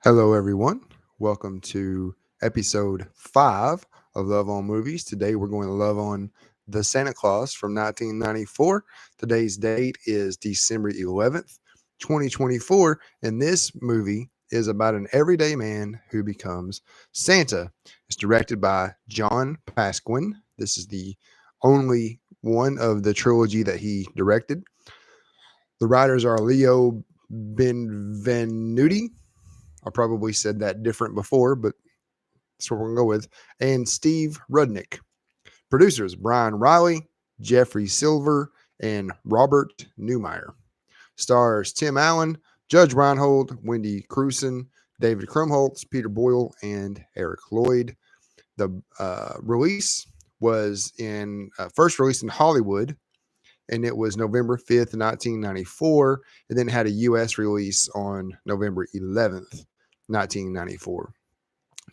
Hello, everyone. Welcome to episode 5 of Love on Movies. Today, we're going to love on The Santa Claus from 1994. Today's date is December 11th, 2024. And this movie is about an everyday man who becomes Santa. It's directed by John Pasquin. This is the only one of the trilogy that he directed. The writers are Leo Benvenuti. I probably said that different before, but that's what we're going to go with. And Steve Rudnick. Producers, Brian Riley, Jeffrey Silver, and Robert Newmeyer. Stars Tim Allen, Judge Reinhold, Wendy Crewson, David Krumholtz, Peter Boyle, and Eric Lloyd. The release was first released in Hollywood, and it was November 5th, 1994, and then had a U.S. release on November 11th, 1994.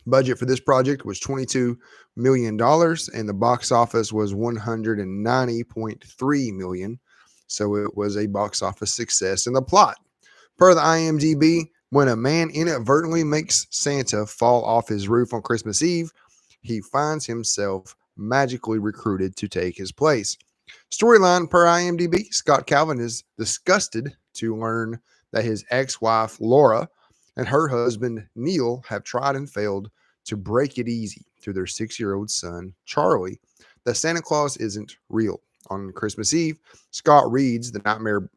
Budget for this project was $22 million, and the box office was $190.3 million. So it was a box office success. And the plot, per the IMDB, when a man inadvertently makes Santa fall off his roof on Christmas Eve, he finds himself magically recruited to take his place. Storyline per IMDb, Scott Calvin is disgusted to learn that his ex-wife, Laura, and her husband, Neil, have tried and failed to break it easy to their 6-year-old son, Charlie, that Santa Claus isn't real. On Christmas Eve, Scott reads the nightmare.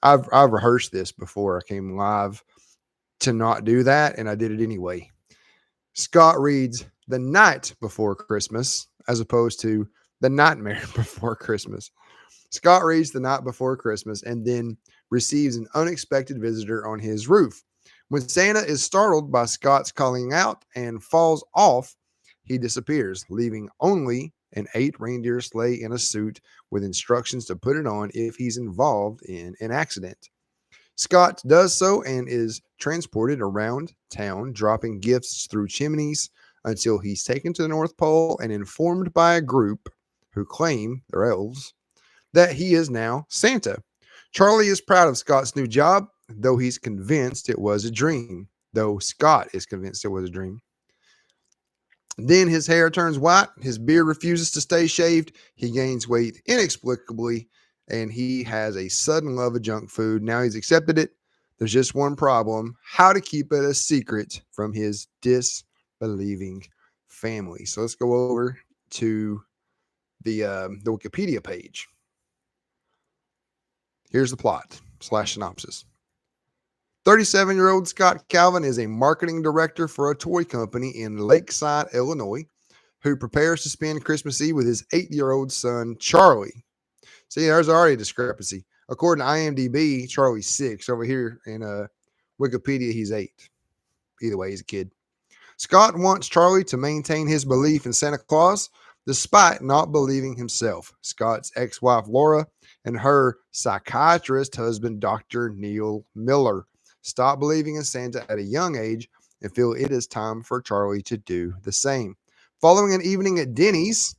I've rehearsed this before I came live to not do that, and I did it anyway. Scott reads the night before Christmas as opposed to the nightmare before Christmas. Scott reads the night before Christmas and then receives an unexpected visitor on his roof. When Santa is startled by Scott's calling out and falls off, he disappears, leaving only an 8 reindeer sleigh in a suit with instructions to put it on if he's involved in an accident. Scott does so and is transported around town, dropping gifts through chimneys until he's taken to the North Pole and informed by a group who claim they're elves that he is now Santa. Charlie is proud of Scott's new job, though he's convinced it was a dream. Then his hair turns white, his beard refuses to stay shaved, he gains weight inexplicably, and he has a sudden love of junk food. Now he's accepted it. There's just one problem: how to keep it a secret from his disbelieving family. So let's go over to the Wikipedia page. Here's the plot / synopsis. 37-year-old Scott Calvin is a marketing director for a toy company in Lakeside, Illinois, who prepares to spend Christmas Eve with his 8-year-old son, Charlie. See, there's already a discrepancy. According to IMDb, Charlie's 6. Over here in Wikipedia, he's 8. Either way, he's a kid. Scott wants Charlie to maintain his belief in Santa Claus, despite not believing himself. Scott's ex-wife, Laura, and her psychiatrist husband, Dr. Neil Miller, stop believing in Santa at a young age and feel it is time for Charlie to do the same. Following an evening at Denny's,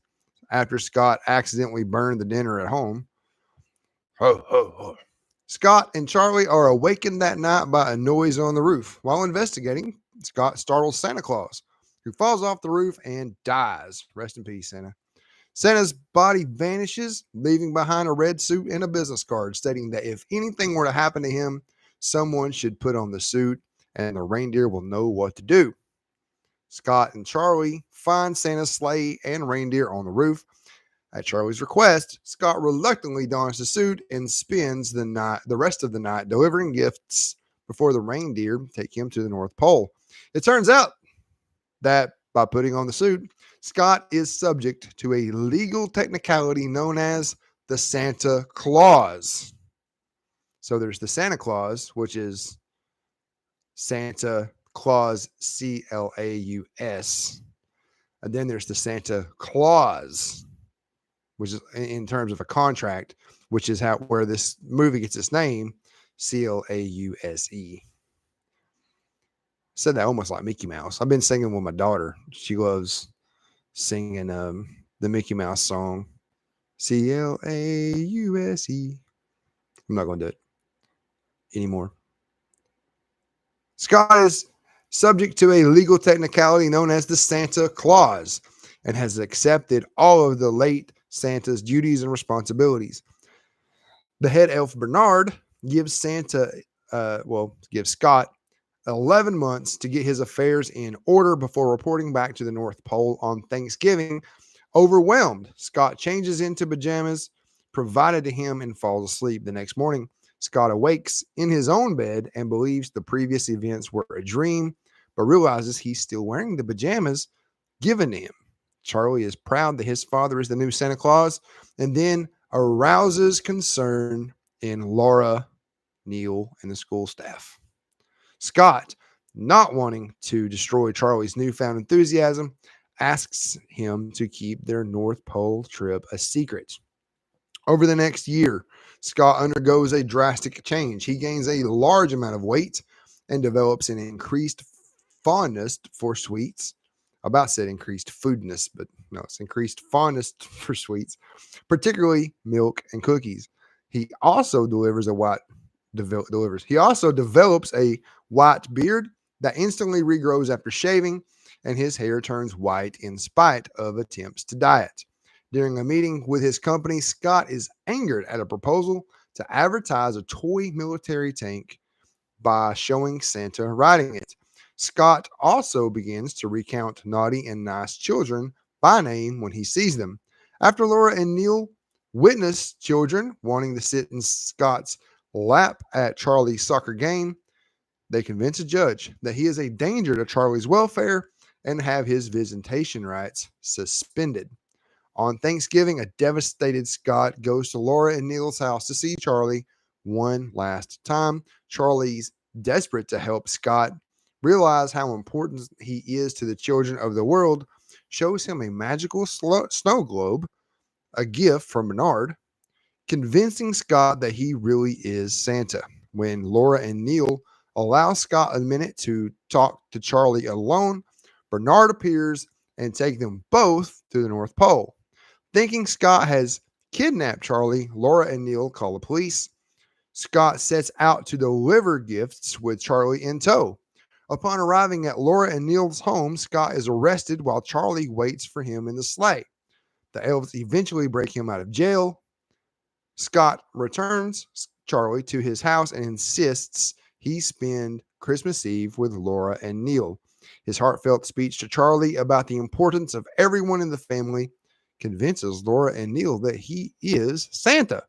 after Scott accidentally burned the dinner at home, Scott and Charlie are awakened that night by a noise on the roof. While investigating, Scott startles Santa Claus, who falls off the roof and dies. Rest in peace, Santa. Santa's body vanishes, leaving behind a red suit and a business card stating that if anything were to happen to him, someone should put on the suit and the reindeer will know what to do. Scott and Charlie find Santa's sleigh and reindeer on the roof. At Charlie's request, Scott reluctantly dons the suit and spends the rest of the night delivering gifts before the reindeer take him to the North Pole. It turns out that by putting on the suit, Scott is subject to a legal technicality known as the Santa Claus. So there's the Santa Claus, which is Santa Claus, Claus. And then there's the Santa Claus, which is in terms of a contract, which is where this movie gets its name, Clause. Said that almost like Mickey Mouse. I've been singing with my daughter. She loves singing the Mickey Mouse song, Clause. I'm not going to do it anymore. Scott is subject to a legal technicality known as the Santa Claus and has accepted all of the late Santa's duties and responsibilities. The head elf Bernard gives gives Scott 11 months to get his affairs in order before reporting back to the North Pole on Thanksgiving. Overwhelmed, Scott changes into pajamas provided to him and falls asleep. The next morning, Scott awakes in his own bed and believes the previous events were a dream, but realizes he's still wearing the pajamas given to him. Charlie is proud that his father is the new Santa Claus and then arouses concern in Laura, Neil, and the school staff. Scott, not wanting to destroy Charlie's newfound enthusiasm, asks him to keep their North Pole trip a secret. Over the next year, Scott undergoes a drastic change. He gains a large amount of weight and develops an increased fondness for sweets. I about said increased foodness, but no, it's increased fondness for sweets, particularly milk and cookies. He also develops a white beard that instantly regrows after shaving, and his hair turns white in spite of attempts to dye it. During a meeting with his company, Scott is angered at a proposal to advertise a toy military tank by showing Santa riding it. Scott also begins to recount naughty and nice children by name when he sees them. After Laura and Neil witness children wanting to sit in Scott's lap at Charlie's soccer game, they convince a judge that he is a danger to Charlie's welfare and have his visitation rights suspended. On Thanksgiving, a devastated Scott goes to Laura and Neil's house to see Charlie one last time. Charlie's desperate to help Scott realize how important he is to the children of the world, shows him a magical snow globe, a gift from Bernard, convincing Scott that he really is Santa. When Laura and Neil allow Scott a minute to talk to Charlie alone, Bernard appears and takes them both to the North Pole. Thinking Scott has kidnapped Charlie, Laura and Neil call the police. Scott sets out to deliver gifts with Charlie in tow. Upon arriving at Laura and Neil's home, Scott is arrested while Charlie waits for him in the sleigh. The elves eventually break him out of jail. Scott returns Charlie to his house and insists he spend Christmas Eve with Laura and Neil. His heartfelt speech to Charlie about the importance of everyone in the family convinces Laura and Neil that he is Santa.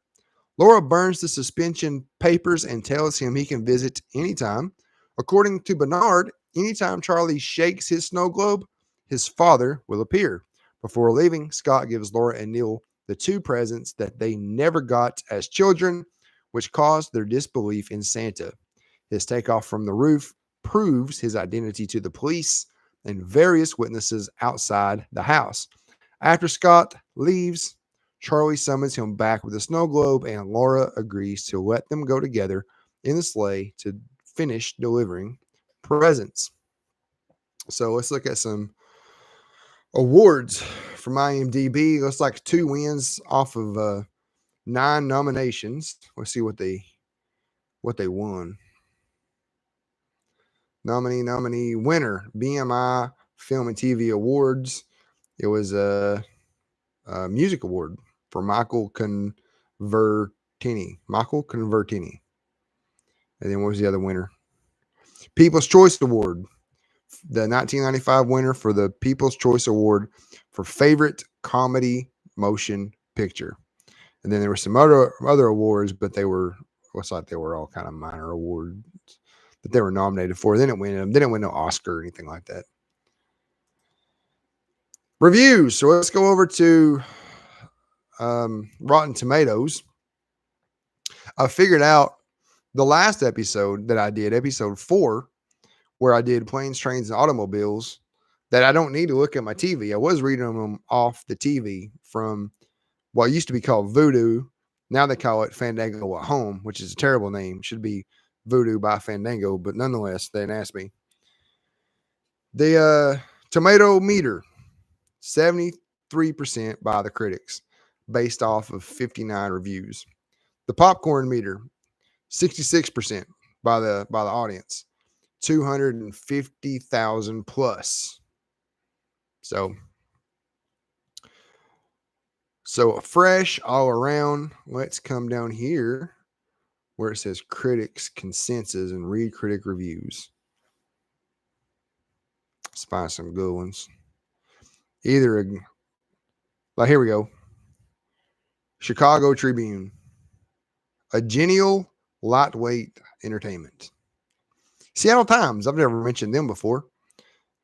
Laura burns the suspension papers and tells him he can visit anytime. According to Bernard, anytime Charlie shakes his snow globe, his father will appear. Before leaving, Scott gives Laura and Neil the two presents that they never got as children, which caused their disbelief in Santa. His takeoff from the roof proves his identity to the police and various witnesses outside the house. After Scott leaves, Charlie summons him back with a snow globe, and Laura agrees to let them go together in the sleigh to finish delivering presents. So let's look at some awards from IMDb. Looks like 2 wins off of 9 nominations. Let's see what they won. Nominee winner, BMI Film and TV Awards. It was a music award for Michael Convertini. And then what was the other winner? People's Choice Award. The 1995 winner for the People's Choice Award for Favorite Comedy Motion Picture. And then there were some other awards, but they were all kind of minor awards that they were nominated for. They didn't win them. They didn't win no Oscar or anything like that. Reviews. So let's go over to Rotten Tomatoes. I figured out the last episode that I did, episode 4, where I did Planes, Trains, and Automobiles, that I don't need to look at my TV. I was reading them off the TV from what used to be called Voodoo. Now they call it Fandango at Home, which is a terrible name. It should be Voodoo by Fandango, but nonetheless, they didn't ask me. The tomato meter, 73% by the critics, based off of 59 reviews. The popcorn meter, 66% by the audience. 250,000 plus. So fresh all around. Let's come down here where it says critics consensus and read critic reviews. Let's find some good ones. Here we go. Chicago Tribune. A genial, lightweight entertainment. Seattle Times. I've never mentioned them before.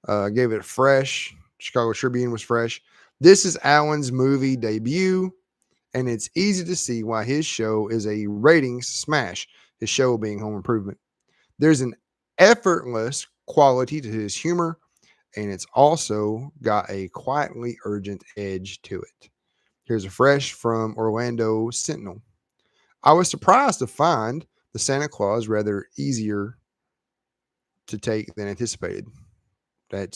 Gave it fresh. Chicago Tribune was fresh. This is Allen's movie debut, and it's easy to see why his show is a ratings smash, his show being Home Improvement. There's an effortless quality to his humor, and it's also got a quietly urgent edge to it. Here's a fresh from Orlando Sentinel. I was surprised to find the Santa Claus rather easier to take than anticipated. That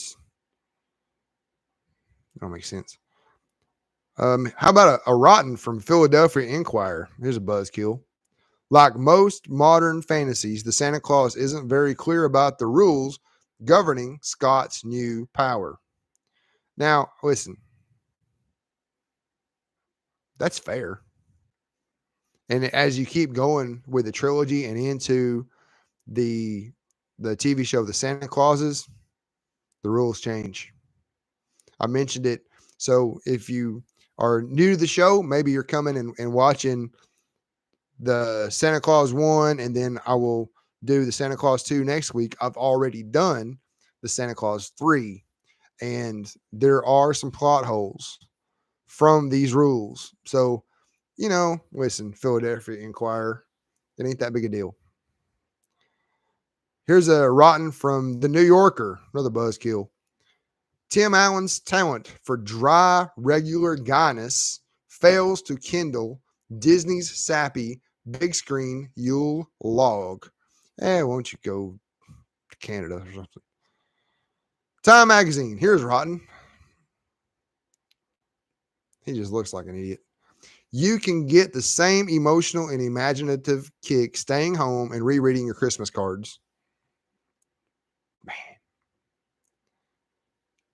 don't make sense. How about a rotten from Philadelphia Inquirer? Here's a buzzkill. Like most modern fantasies, the Santa Claus isn't very clear about the rules governing Scott's new power. Now, listen, that's fair. And as you keep going with the trilogy and into the TV show, The Santa Clauses, the rules change. I mentioned it. So if you are new to the show, maybe you're coming and watching the Santa Claus 1, and then I will do the Santa Claus 2 next week. I've already done the Santa Claus 3, and there are some plot holes from these rules. So, listen, Philadelphia Inquirer, it ain't that big a deal. Here's a rotten from the New Yorker, another buzzkill. Tim Allen's talent for dry, regular guyness fails to kindle Disney's sappy big screen Yule log. Won't you go to Canada or something? Time Magazine. Here's rotten. He just looks like an idiot. You can get the same emotional and imaginative kick staying home and rereading your Christmas cards. Man.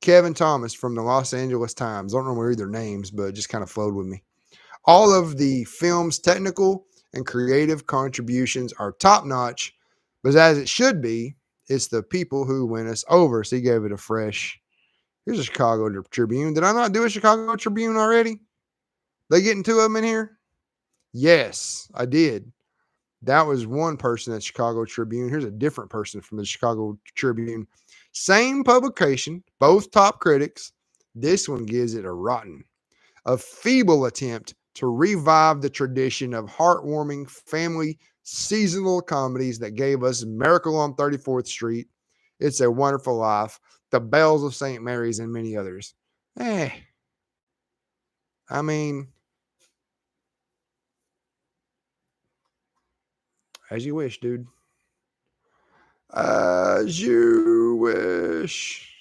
Kevin Thomas from the Los Angeles Times. I don't remember their names, but it just kind of flowed with me. All of the film's technical and creative contributions are top-notch, but as it should be, it's the people who win us over. So he gave it a fresh. Here's a Chicago Tribune. Did I not do a Chicago Tribune already? They getting two of them in here? Yes, I did. That was one person at Chicago Tribune. Here's a different person from the Chicago Tribune. Same publication, both top critics. This one gives it a rotten. A feeble attempt to revive the tradition of heartwarming family seasonal comedies that gave us Miracle on 34th Street, It's a Wonderful Life, The Bells of St. Mary's, and many others. I mean, as you wish, dude. As you wish.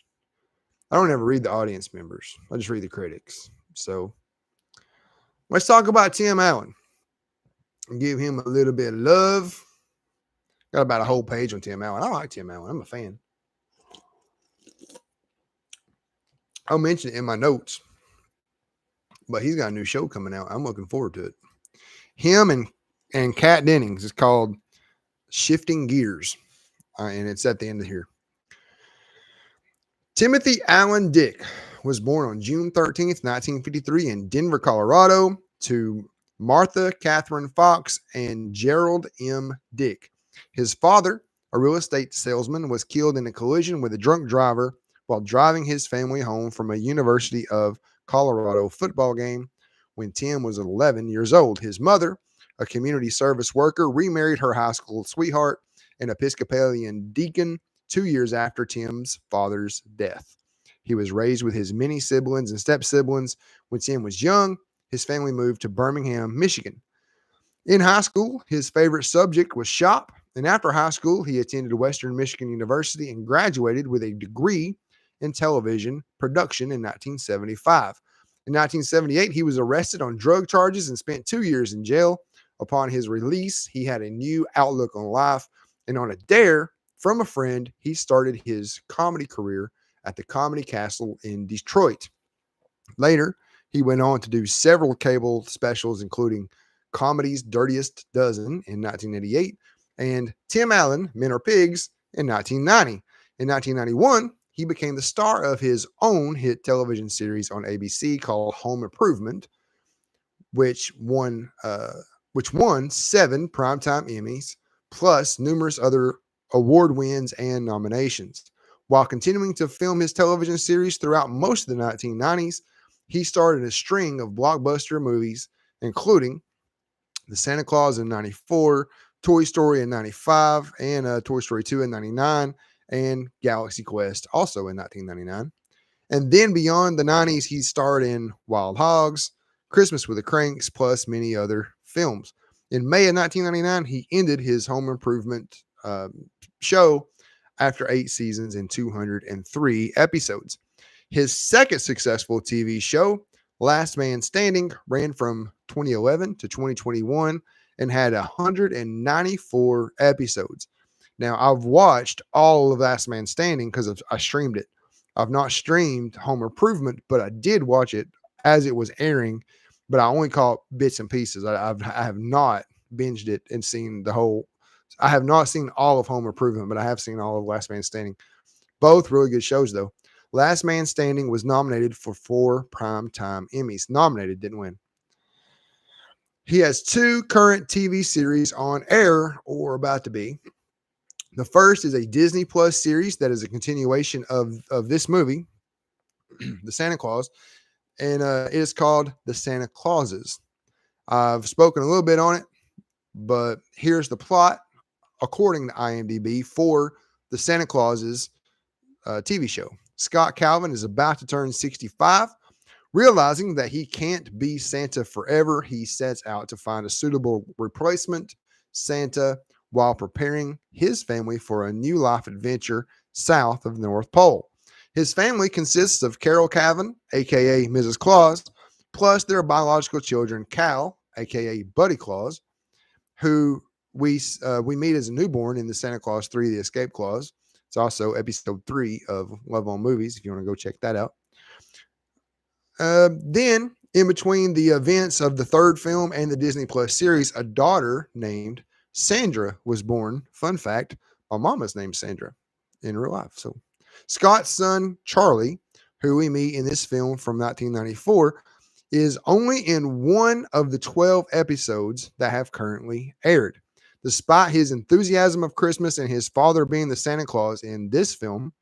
I don't ever read the audience members. I just read the critics. So let's talk about Tim Allen. Give him a little bit of love. Got about a whole page on Tim Allen. I like Tim Allen. I'm a fan. I'll mention it in my notes. But he's got a new show coming out. I'm looking forward to it. Him and Kat Dennings. It's called Shifting Gears. And it's at the end of here. Timothy Allen Dick was born on June 13th, 1953 in Denver, Colorado to Martha Catherine Fox and Gerald M. Dick. His father, a real estate salesman, was killed in a collision with a drunk driver while driving his family home from a University of Colorado football game when Tim was 11 years old. His mother, a community service worker, remarried her high school sweetheart, an Episcopalian deacon, 2 years after Tim's father's death. He was raised with his many siblings and step-siblings. When Tim was young, his family moved to Birmingham, Michigan. In high school, his favorite subject was shop, and after high school, he attended Western Michigan University and graduated with a degree in television production in 1975. In 1978, he was arrested on drug charges and spent 2 years in jail. Upon his release, he had a new outlook on life, and on a dare, From a friend, he started his comedy career at the Comedy Castle in Detroit. Later, he went on to do several cable specials, including Comedy's Dirtiest Dozen in 1988 and Tim Allen, Men Are Pigs in 1990. In 1991, he became the star of his own hit television series on ABC called Home Improvement, which won 7 primetime Emmys, plus numerous other award wins and nominations. While continuing to film his television series throughout most of the 1990s, he starred in a string of blockbuster movies, including The Santa Claus in 94, Toy Story in 95, and Toy Story 2 in 99, and Galaxy Quest also in 1999. And then beyond the 90s, he starred in Wild Hogs, Christmas with the Cranks, plus many other films. In May of 1999, he ended his Home Improvement show after 8 seasons and 203 episodes. His second successful TV show, Last Man Standing, ran from 2011 to 2021 and had 194 episodes. Now, I've watched all of Last Man Standing because I streamed it. I've not streamed Home Improvement, but I did watch it as it was airing, but I only caught bits and pieces. I have not binged it and seen the whole. I have not seen all of Home Improvement, but I have seen all of Last Man Standing. Both really good shows, though. Last Man Standing was nominated for 4 primetime Emmys. Nominated, didn't win. He has 2 current TV series on air or about to be. The first is a Disney Plus series that is a continuation of this movie, The Santa Claus, and it is called The Santa Clauses. I've spoken a little bit on it, but here's the plot according to IMDb for The Santa Clauses TV show. Scott Calvin is about to turn 65. Realizing that he can't be Santa forever, he sets out to find a suitable replacement Santa while preparing his family for a new life adventure south of the North Pole. His family consists of Carol Calvin, aka Mrs. Claus, plus their biological children, Cal, aka Buddy Claus, who we meet as a newborn in the Santa Claus 3, The Escape Clause. It's also episode 3 of Love on Movies, if you want to go check that out. Then, in between the events of the third film and the Disney Plus series, a daughter named Sandra was born. Fun fact, my mama's named Sandra in real life. So Scott's son, Charlie, who we meet in this film from 1994, is only in one of the 12 episodes that have currently aired. Despite his enthusiasm of Christmas and his father being the Santa Claus in this film,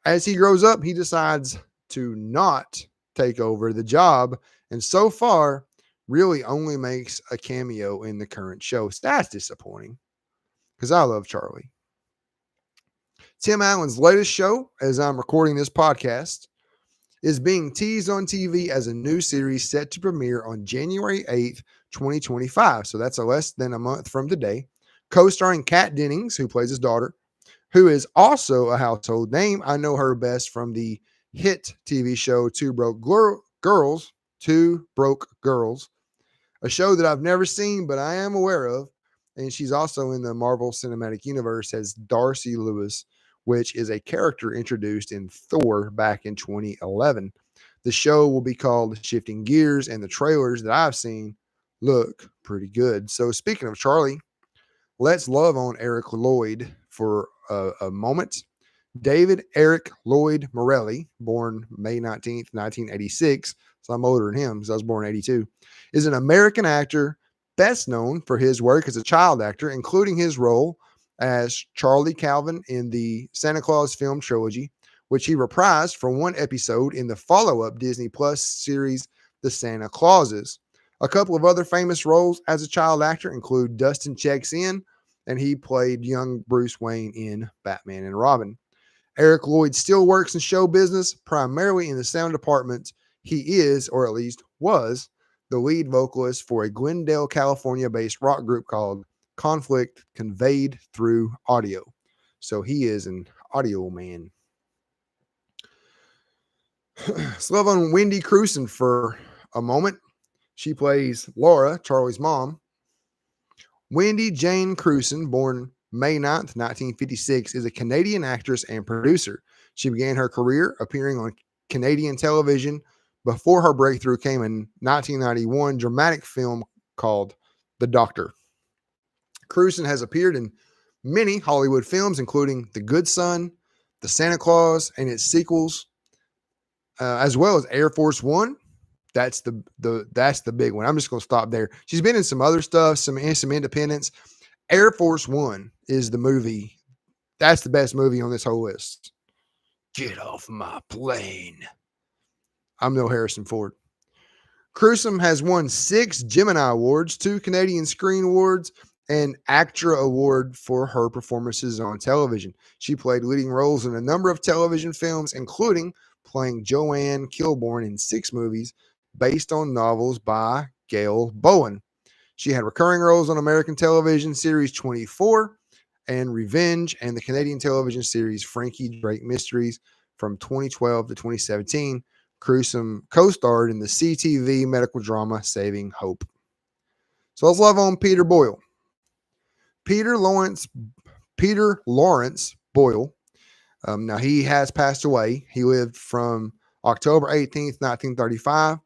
as he grows up, he decides to not take over the job, and so far really only makes a cameo in the current show. So that's disappointing because I love Charlie. Tim Allen's latest show, as I'm recording this podcast, is being teased on TV as a new series set to premiere on January 8th, 2025. So that's less than a month from today. Co-starring Kat Dennings, who plays his daughter, who is also a household name. I know her best from the hit TV show Two Broke Girls, a show that I've never seen, but I am aware of. And she's also in the Marvel Cinematic Universe as Darcy Lewis, which is a character introduced in Thor back in 2011. The show will be called Shifting Gears, and the trailers that I've seen look pretty good. So speaking of Charlie, let's love on Eric Lloyd for a moment. David Eric Lloyd Morelli, born May 19th, 1986, so I'm older than him because I was born in 82, is an American actor best known for his work as a child actor, including his role as Charlie Calvin in the Santa Claus film trilogy, which he reprised for one episode in the follow-up Disney Plus series, The Santa Clauses. A couple of other famous roles as a child actor include Dustin Checks In, and he played young Bruce Wayne in Batman and Robin. Eric Lloyd still works in show business, primarily in the sound department. He is, or at least was, the lead vocalist for a Glendale, California-based rock group called Conflict Conveyed Through Audio. So he is an audio man. Let's love on Wendy Crewson for a moment. She plays Laura, Charlie's mom. Wendy Jane Crewson, born May 9th, 1956, is a Canadian actress and producer. She began her career appearing on Canadian television before her breakthrough came in 1991 dramatic film called The Doctor. Crewson has appeared in many Hollywood films, including The Good Son, The Santa Claus, and its sequels, as well as Air Force One. That's the big one. I'm just going to stop there. She's been in some other stuff, some independents. Air Force One is the movie. That's the best movie on this whole list. Get off my plane. I'm no Harrison Ford. Crewson has won 6 Gemini Awards, 2 Canadian Screen Awards, and ACTRA Award for her performances on television. She played leading roles in a number of television films, including playing Joanne Kilbourne in 6 movies based on novels by Gail Bowen. She had recurring roles on American television series 24 and Revenge and the Canadian television series Frankie Drake Mysteries from 2012 to 2017. Crewson co-starred in the CTV medical drama Saving Hope. So let's love on Peter Boyle. Peter Lawrence Boyle. Now he has passed away. He lived from October 18th, 1935,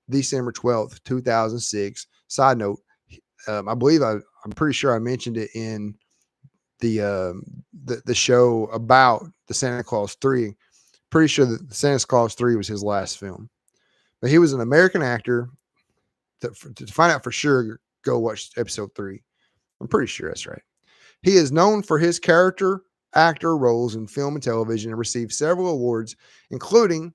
December 12th, 2006. Side note, I believe I'm pretty sure I mentioned it in the show about the Santa Claus 3. Pretty sure that the Santa Claus 3 was his last film. But he was an American actor. To find out for sure, go watch episode 3. I'm pretty sure that's right. He is known for his character actor roles in film and television and received several awards, including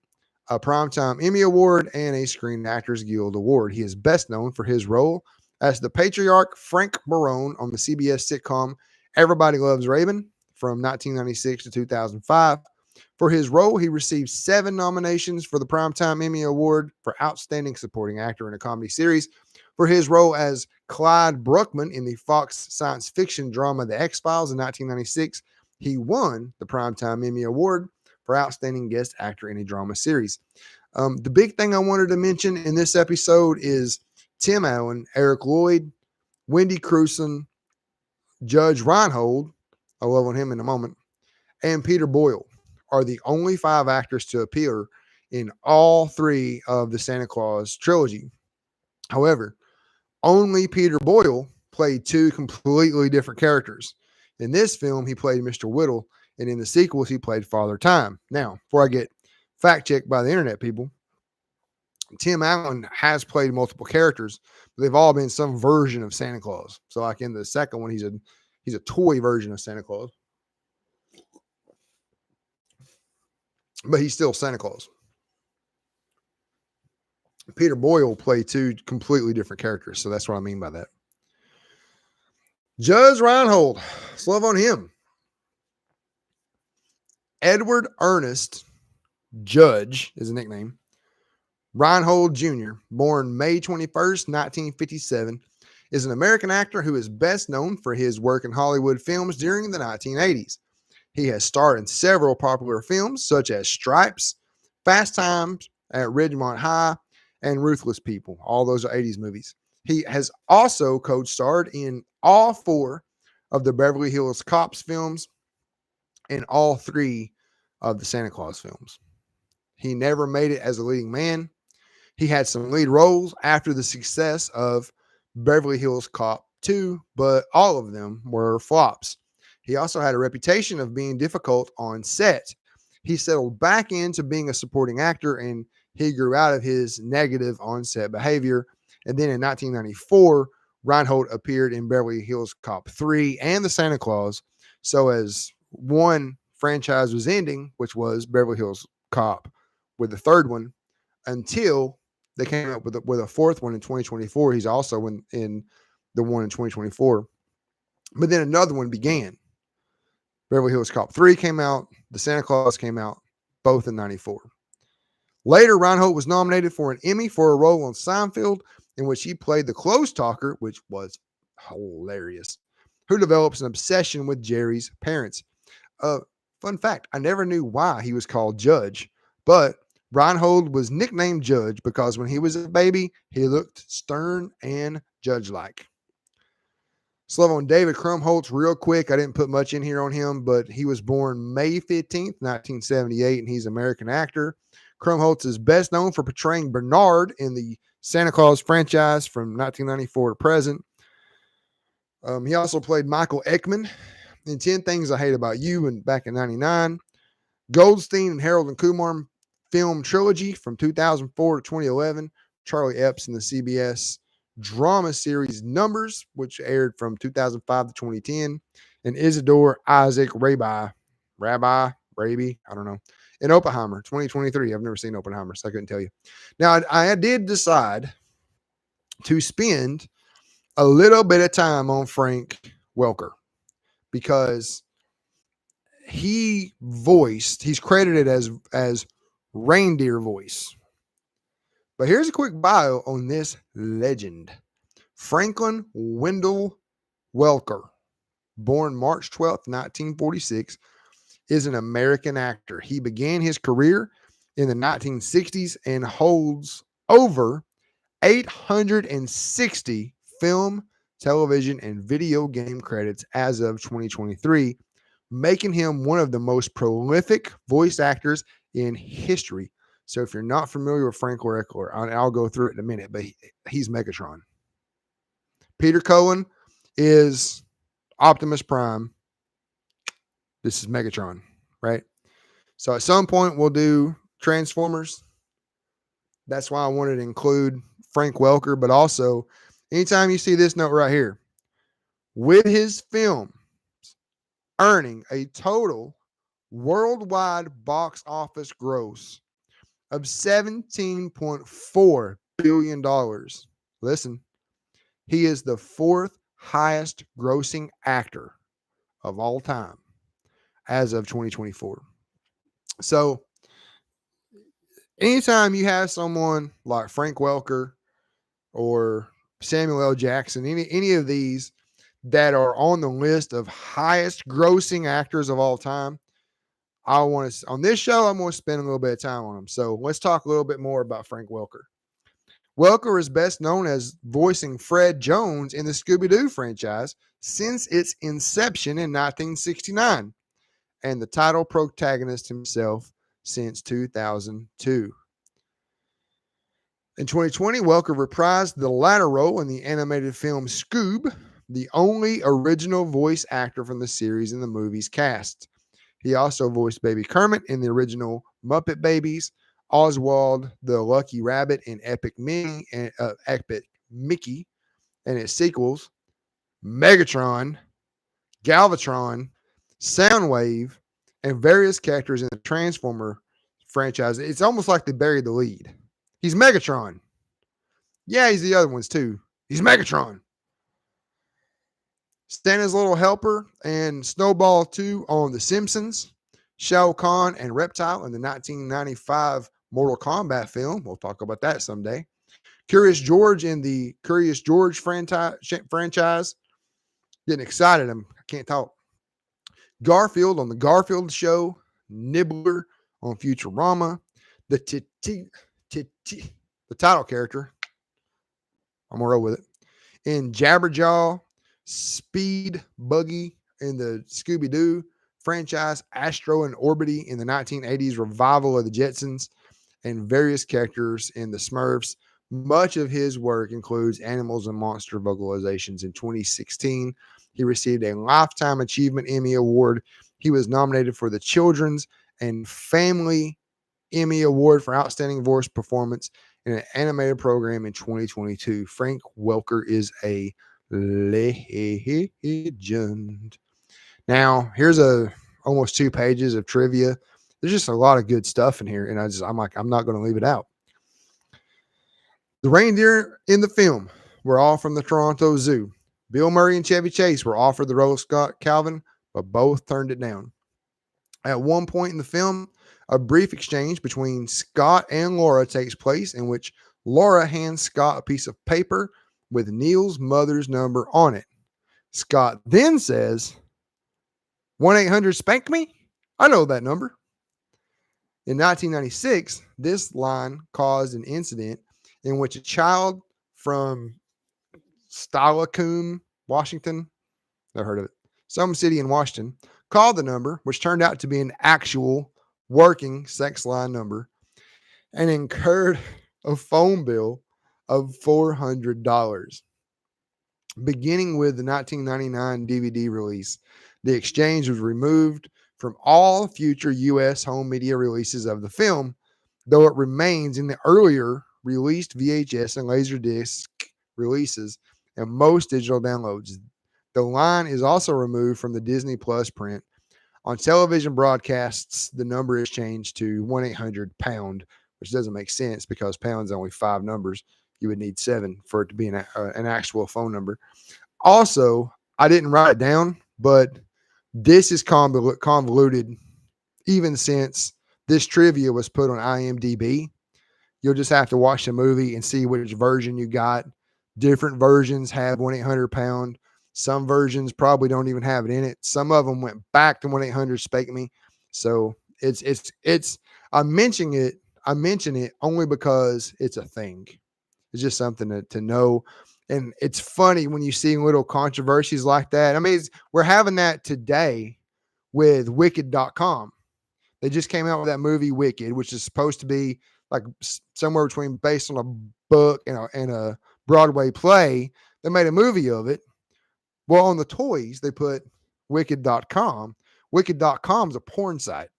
a Primetime Emmy Award and a Screen Actors Guild Award. He is best known for his role as the patriarch Frank Barone on the CBS sitcom Everybody Loves Raymond from 1996 to 2005. For his role, he received 7 nominations for the Primetime Emmy Award for Outstanding Supporting Actor in a Comedy Series. For his role as Clyde Bruckman in the Fox science fiction drama The X-Files in 1996, he won the Primetime Emmy Award for Outstanding Guest Actor in a Drama Series. The big thing I wanted to mention in this episode is Tim Allen, Eric Lloyd, Wendy Crewson, Judge Reinhold, I'll love on him in a moment, and Peter Boyle are the only 5 actors to appear in all 3 of the Santa Claus trilogy. However, only Peter Boyle played 2 completely different characters. In this film, he played Mr. Whittle, and in the sequels, he played Father Time. Now, before I get fact-checked by the internet people, Tim Allen has played multiple characters, but they've all been some version of Santa Claus. So, like in the second one, he's a toy version of Santa Claus. But he's still Santa Claus. Peter Boyle played 2 completely different characters, so that's what I mean by that. Judge Reinhold, let's love on him. Edward Ernest Judge is a nickname. Reinhold Jr., born May 21st, 1957, is an American actor who is best known for his work in Hollywood films during the 1980s. He has starred in several popular films such as Stripes, Fast Times at Ridgemont High, and Ruthless People. All those are 80s movies. He has also co-starred in all 4 of the Beverly Hills Cops films and all 3 of the Santa Claus films. He never made it as a leading man. He had some lead roles after the success of Beverly Hills Cop 2, but all of them were flops. He also had a reputation of being difficult on set. He settled back into being a supporting actor, and he grew out of his negative on-set behavior. And then in 1994, Reinhold appeared in Beverly Hills Cop 3 and the Santa Claus. So as one franchise was ending, which was Beverly Hills Cop, with the third one, until they came up with a 4th one in 2024. He's also in the one in 2024. But then another one began. Beverly Hills Cop 3 came out. The Santa Claus came out, both in 94. Later, Reinhold was nominated for an Emmy for a role on Seinfeld, in which he played the close talker, which was hilarious, who develops an obsession with Jerry's parents. Fun fact, I never knew why he was called Judge, but Reinhold was nicknamed Judge because when he was a baby, he looked stern and judge-like. Slow on David Krumholtz real quick. I didn't put much in here on him, but he was born May 15th, 1978, and he's an American actor. Krumholtz is best known for portraying Bernard in the Santa Claus franchise from 1994 to present. He also played Michael Ekman in 10 Things I Hate About You and back in 99. Goldstein and Harold and Kumar film trilogy from 2004 to 2011. Charlie Epps in the CBS drama series Numbers, which aired from 2005 to 2010. And Isidore Isaac Rabi, I don't know. In Oppenheimer, 2023. I've never seen Oppenheimer, so I couldn't tell you. Now, I did decide to spend a little bit of time on Frank Welker because he's credited as reindeer voice. But here's a quick bio on this legend. Franklin Wendell Welker, born March 12th, 1946, is an American actor. He began his career in the 1960s and holds over 860 film, television, and video game credits as of 2023, making him one of the most prolific voice actors in history. So if you're not familiar with Frank Welker, I'll go through it in a minute, but he's Megatron. Peter Cohen is Optimus Prime. This is Megatron, right? So at some point we'll do Transformers. That's why I wanted to include Frank Welker, but also anytime you see this note right here, with his film earning a total worldwide box office gross of $17.4 billion. Listen, he is the fourth highest grossing actor of all time as of 2024. So anytime you have someone like Frank Welker or Samuel L. Jackson, any of these that are on the list of highest grossing actors of all time, on this show, I'm going to spend a little bit of time on them. So let's talk a little bit more about Frank Welker. Welker is best known as voicing Fred Jones in the Scooby-Doo franchise since its inception in 1969, and the title protagonist himself since 2002. In 2020, Welker reprised the latter role in the animated film Scoob, the only original voice actor from the series in the movie's cast. He also voiced Baby Kermit in the original Muppet Babies, Oswald the Lucky Rabbit in Epic Mickey and its sequels, Megatron, Galvatron, Soundwave, and various characters in the Transformer franchise. It's almost like they buried the lead. He's Megatron. Yeah, he's the other ones too. He's Megatron. Santa's Little Helper and Snowball 2 on The Simpsons, Shao Kahn and Reptile in the 1995 Mortal Kombat film. We'll talk about that someday. Curious George in the Curious George franchise. Getting excited. I can't talk. Garfield on The Garfield Show. Nibbler on Futurama. The title character. I'm going to roll with it. In Jabberjaw. Speed Buggy in the Scooby-Doo franchise, Astro and Orbity in the 1980s revival of the Jetsons, and various characters in the Smurfs. Much of his work includes animals and monster vocalizations. In 2016, he received a Lifetime Achievement Emmy Award. He was nominated for the Children's and Family Emmy Award for Outstanding Voice Performance in an animated program in 2022. Frank Welker is a legend. Now, here's almost 2 pages of trivia. There's just a lot of good stuff in here, and I'm not going to leave it out. The reindeer in the film were all from the Toronto Zoo. Bill Murray and Chevy Chase were offered the role of Scott Calvin, but both turned it down. At one point in the film, a brief exchange between Scott and Laura takes place in which Laura hands Scott a piece of paper with Neil's mother's number on it. Scott then says, 1-800-SPANK-ME? I know that number. In 1996, this line caused an incident in which a child from Steilacoom, Washington, Never heard of it. Some city in Washington called the number, which turned out to be an actual working sex line number, and incurred a phone bill of $400. Beginning with the 1999 DVD release, the exchange was removed from all future U.S. home media releases of the film, though it remains in the earlier released VHS and Laserdisc releases and most digital downloads. The line is also removed from the Disney Plus print. On television broadcasts, the number is changed to 1-800-POUND, which doesn't make sense because pound's only 5 numbers. You would need 7 for it to be an actual phone number. Also, I didn't write it down, but this is convoluted even since this trivia was put on IMDB. You'll just have to watch the movie and see which version you got. Different versions have 1-800-POUND. Some versions probably don't even have it in it. Some of them went back to 1-800-SPAKE-ME. So it's I mention it only because it's a thing. It's just something to know. And it's funny when you see little controversies like that. I mean, we're having that today with Wicked.com. They just came out with that movie Wicked, which is supposed to be like somewhere between based on a book and a Broadway play. They made a movie of it. Well, on the toys, they put Wicked.com. Wicked.com is a porn site.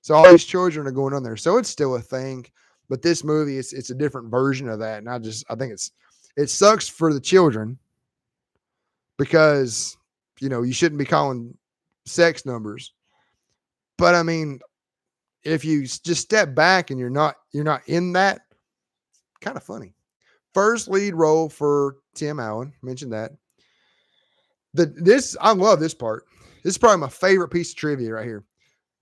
So all these children are going on there. So it's still a thing. But this movie, it's a different version of that. And I think it sucks for the children because, you shouldn't be calling sex numbers. But I mean, if you just step back and you're not in that, kind of funny. First lead role for Tim Allen, mentioned that. I love this part. This is probably my favorite piece of trivia right here.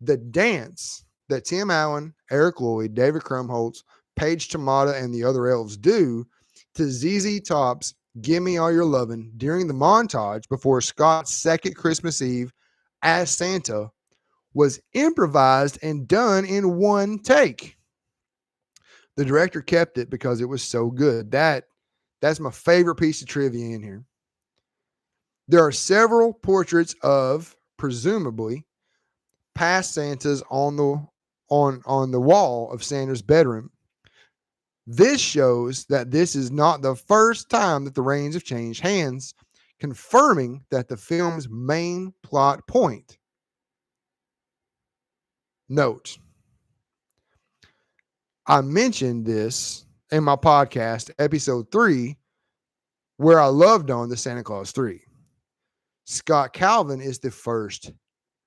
The dance that Tim Allen, Eric Lloyd, David Krumholtz, Paige Tamada, and the other elves do to ZZ Top's Gimme All Your Lovin' during the montage before Scott's second Christmas Eve as Santa was improvised and done in one take. The director kept it because it was so good. That's my favorite piece of trivia in here. There are several portraits of, presumably, past Santas on the wall of Santa's bedroom. This shows that this is not the first time that the reins have changed hands, confirming that the film's main plot point. Note, I mentioned this in my podcast, episode 3, where I loved on the Santa Claus 3. Scott Calvin is the first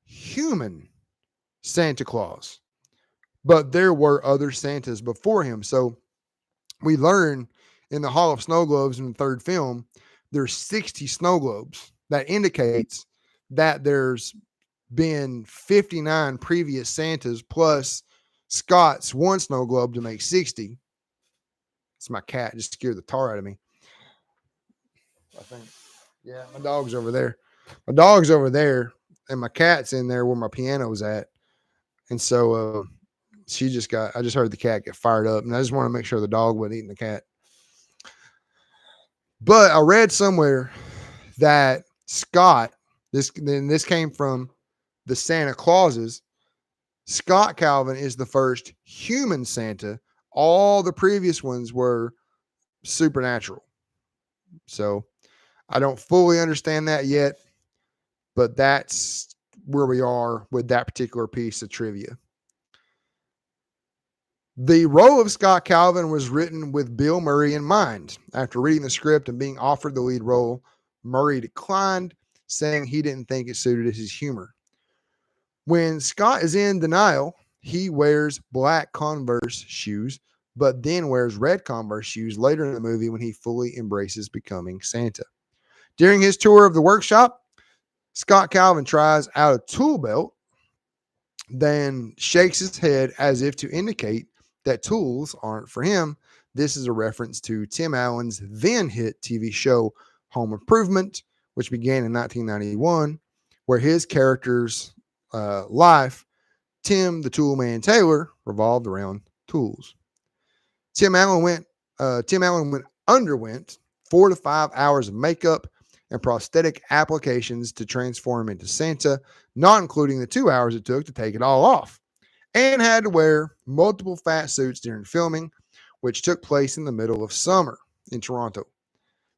human Santa Claus, but there were other Santas before him. So we learn in the Hall of Snow Globes in the third film, there's 60 snow globes. That indicates that there's been 59 previous Santas plus Scott's one snow globe to make 60. It's my cat, just scared the tar out of me. I think. Yeah, my dog's over there. And my cat's in there where my piano's at. And so I just heard the cat get fired up, and I just want to make sure the dog wasn't eating the cat. But I read somewhere that Scott, this came from the Santa Clauses. Scott Calvin is the first human Santa. All the previous ones were supernatural. So I don't fully understand that yet, but that's where we are with that particular piece of trivia. The role of Scott Calvin was written with Bill Murray in mind. After reading the script and being offered the lead role, Murray declined, saying he didn't think it suited his humor. When Scott is in denial, he wears black Converse shoes, but then wears red Converse shoes later in the movie when he fully embraces becoming Santa. During his tour of the workshop, Scott Calvin tries out a tool belt, then shakes his head as if to indicate that tools aren't for him. This is a reference to Tim Allen's then hit TV show Home Improvement, which began in 1991, where his character's life, Tim the Toolman Taylor, revolved around tools. Tim Allen underwent 4 to 5 hours of makeup and prosthetic applications to transform into Santa, not including the 2 hours it took to take it all off, and had to wear multiple fat suits during filming, which took place in the middle of summer in Toronto.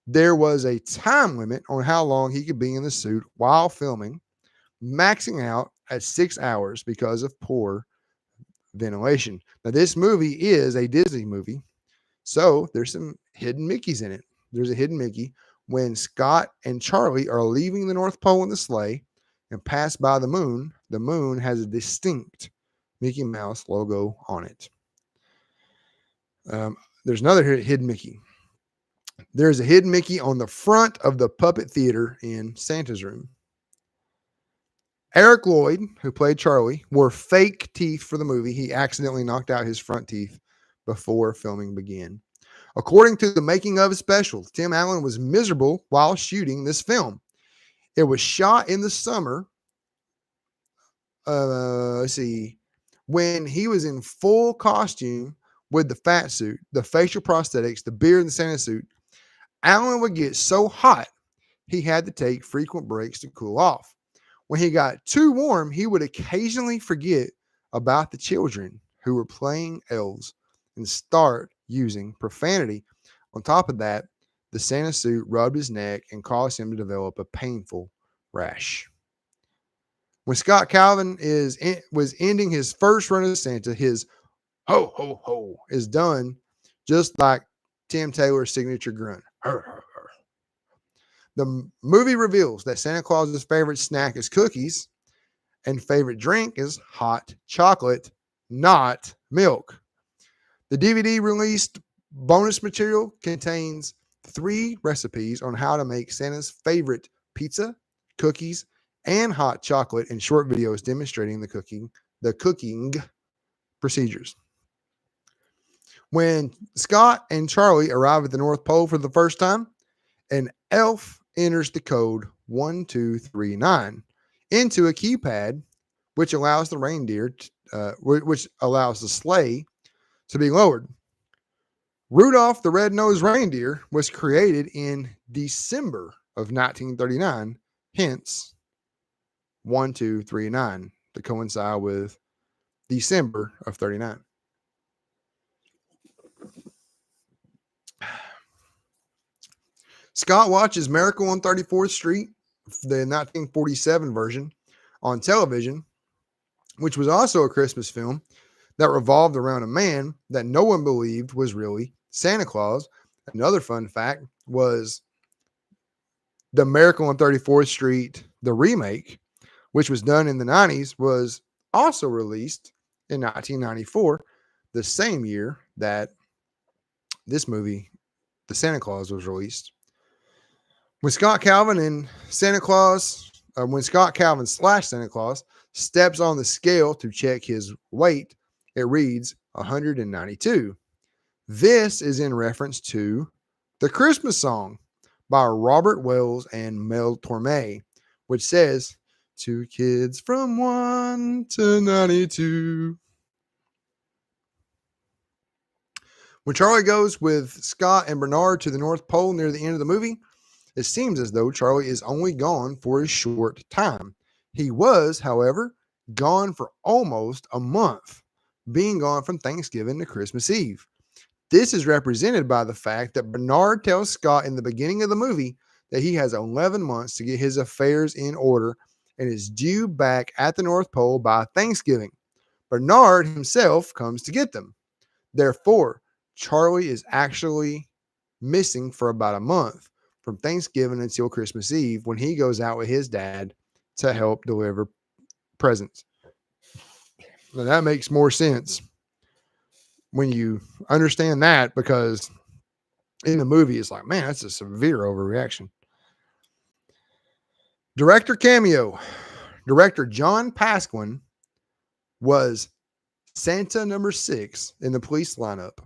There was a time limit on how long he could be in the suit while filming, maxing out at 6 hours because of poor ventilation. Now, this movie is a Disney movie, so there's some hidden Mickeys in it. There's a hidden Mickey when Scott and Charlie are leaving the North Pole in the sleigh and pass by the moon. The moon has a distinct Mickey Mouse logo on it. There's another hidden Mickey. There's a hidden Mickey on the front of the puppet theater in Santa's room. Eric Lloyd, who played Charlie, wore fake teeth for the movie. He accidentally knocked out his front teeth before filming began. According to the making of special, Tim Allen was miserable while shooting this film. It was shot in the summer. When he was in full costume with the fat suit, the facial prosthetics, the beard, and the Santa suit, Allen would get so hot he had to take frequent breaks to cool off. When he got too warm, he would occasionally forget about the children who were playing elves and start using profanity. On top of that, the Santa suit rubbed his neck and caused him to develop a painful rash. When Scott Calvin was ending his first run as Santa, his ho, ho, ho is done just like Tim Taylor's signature grunt. The movie reveals that Santa Claus's favorite snack is cookies and favorite drink is hot chocolate, not milk. The DVD released bonus material contains 3 recipes on how to make Santa's favorite pizza, cookies, and hot chocolate in short videos demonstrating the cooking procedures. When Scott and Charlie arrive at the North Pole for the first time, an elf enters the code 1239 into a keypad, which allows the which allows the sleigh to be lowered. Rudolph the Red-Nosed Reindeer was created in December of 1939, hence 1239 to coincide with December of 39. Scott watches Miracle on 34th Street, the 1947 version, on television, which was also a Christmas film that revolved around a man that no one believed was really Santa Claus. Another fun fact was the Miracle on 34th Street, the remake, which was done in the 90s, was also released in 1994, the same year that this movie, The Santa Claus, was released. When Scott Calvin /Santa Claus steps on the scale to check his weight, it reads 192. This is in reference to the Christmas song by Robert Wells and Mel Torme, which says, 2 kids from 1 to 92. When Charlie goes with Scott and Bernard to the North Pole near the end of the movie, it seems as though Charlie is only gone for a short time. He was, however, gone for almost a month, being gone from Thanksgiving to Christmas Eve. This is represented by the fact that Bernard tells Scott in the beginning of the movie that he has 11 months to get his affairs in order and is due back at the North Pole by Thanksgiving. Bernard himself comes to get them. Therefore, Charlie is actually missing for about a month, from Thanksgiving until Christmas Eve, when he goes out with his dad to help deliver presents. Now that makes more sense when you understand that, because in the movie it's like, man, that's a severe overreaction. Director cameo. Director John Pasquin was Santa number 6 in the police lineup.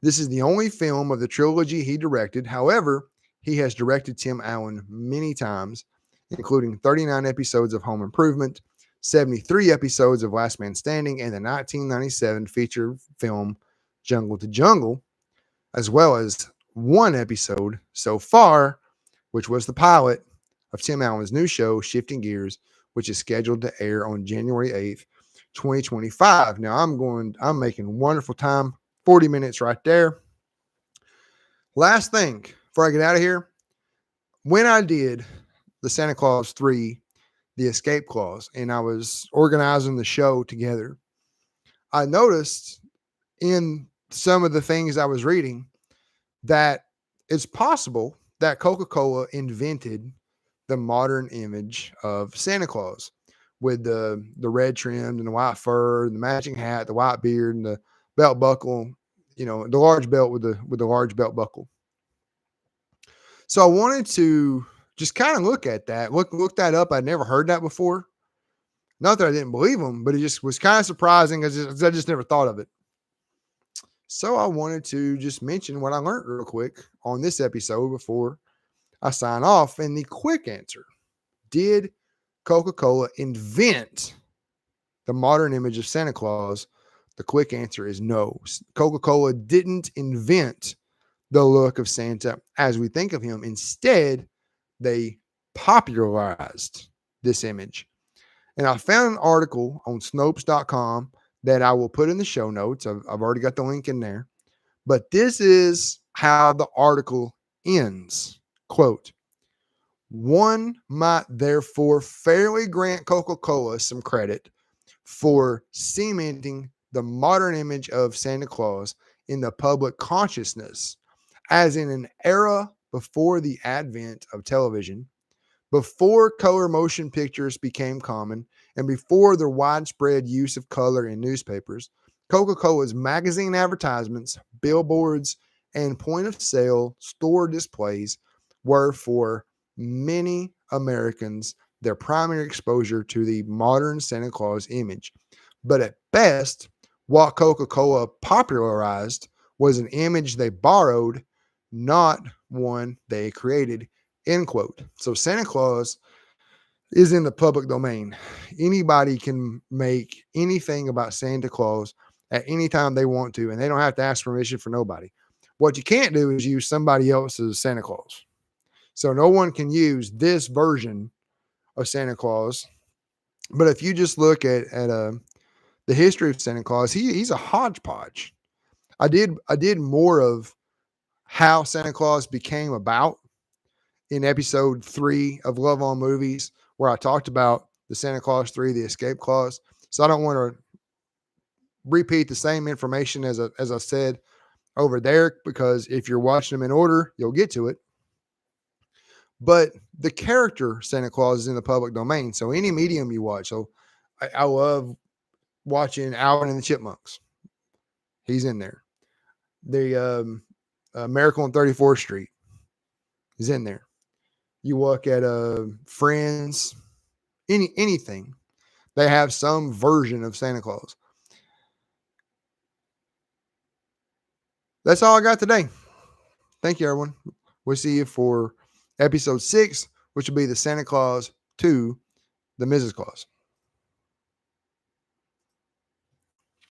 This is the only film of the trilogy he directed. However, he has directed Tim Allen many times, including 39 episodes of Home Improvement, 73 episodes of Last Man Standing, and the 1997 feature film Jungle to Jungle, as well as 1 episode so far which was the pilot of Tim Allen's new show, Shifting Gears, which is scheduled to air on January 8th, 2025. Now I'm making wonderful time. 40 minutes right there. Last thing before I get out of here. When I did the Santa Claus 3, the Escape Clause, and I was organizing the show together, I noticed in some of the things I was reading that it's possible that Coca-Cola invented the modern image of Santa Claus with the red trim and the white fur, and the matching hat, the white beard, and the belt buckle, the large belt with the large belt buckle. So I wanted to just kind of look at that, look that up. I'd never heard that before. Not that I didn't believe them, but it just was kind of surprising because I just never thought of it. So I wanted to just mention what I learned real quick on this episode before I sign off. And the quick answer: did Coca-Cola invent the modern image of Santa Claus? The quick answer is no. Coca-Cola didn't invent the look of Santa as we think of him. Instead, they popularized this image. And I found an article on Snopes.com that I will put in the show notes. I've already got the link in there. But this is how the article ends. Quote, "One might therefore fairly grant Coca-Cola some credit for cementing the modern image of Santa Claus in the public consciousness, as in an era before the advent of television, before color motion pictures became common, and before the widespread use of color in newspapers. Coca-Cola's magazine advertisements, billboards, and point-of-sale store displays were for many Americans their primary exposure to the modern Santa Claus image. But at best, what Coca-Cola popularized was an image they borrowed, not one they created," end quote. So Santa Claus is in the public domain. Anybody can make anything about Santa Claus at any time they want to, and they don't have to ask permission for nobody. What you can't do is use somebody else's Santa Claus. So no one can use this version of Santa Claus. But if you just look at the history of Santa Claus, he's a hodgepodge. I did more of how Santa Claus became about in episode 3 of Love on Movies, where I talked about the Santa Claus 3, the Escape Clause. So I don't want to repeat the same information as I said over there, because if you're watching them in order, you'll get to it. But the character Santa Claus is in the public domain. So any medium you watch. So I love watching Alvin and the Chipmunks. He's in there. The Miracle on 34th Street is in there. You look at Friends, anything. They have some version of Santa Claus. That's all I got today. Thank you, everyone. We'll see you for episode 6, which will be the Santa Claus 2, the Mrs. Claus.